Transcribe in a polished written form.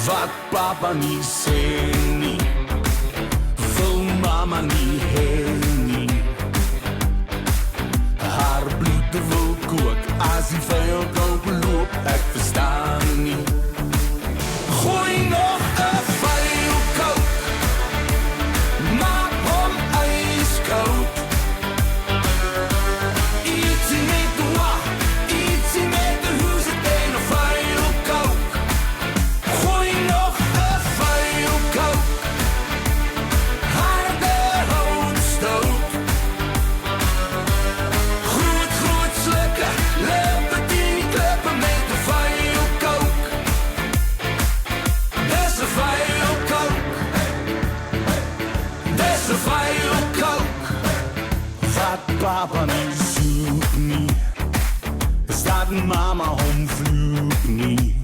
wat papa nie sê nie, wil mama nie hê nie. Haar bloed wil kook as die veld openloop, ek verstaan nie. Gooi nog 'n vuil kook, maak hom ijskoud. Ietsie met de wach, ietsie met de hoes, het een of vuil kook. Gooi nog 'n vuil kook, harde houtstoot. Groot slukken, lippen die klippen met de vuil kook. Dis 'n vuil kook, dis 'n vuil kook. Wat papa nie soek nie, is dat mama hom vloek nie.